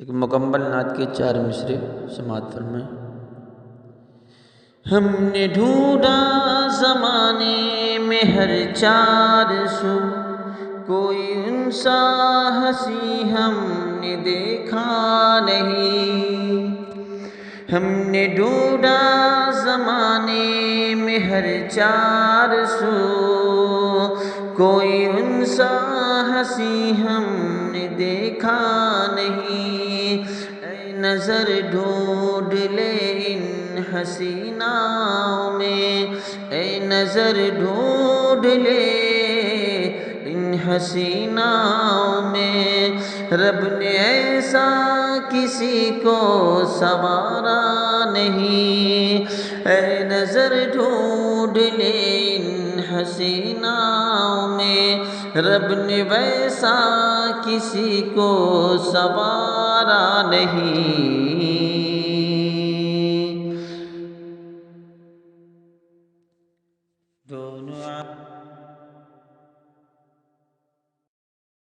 ایک مکمل نعت کے 4 مصرے سماعت فرمائیں۔ ہم نے ڈھونڈا زمانے میں ہر چار سو، کوئی ان سا ہنسی ہم نے دیکھا نہیں۔ ہم نے ڈھونڈا زمانے میں ہر چار سو، کوئی ان سا ہنسی ہم نے دیکھا نہیں۔ اے نظر ڈھونڈ لے ان حسیناؤں میں، اے نظر ڈھونڈ لے ان حسیناؤں میں، رب نے ایسا کسی کو سنوارا نہیں۔ اے نظر ڈھونڈ لے ان حسیناؤں میں، رب نے ویسا کسی کو سنوارا نہیں۔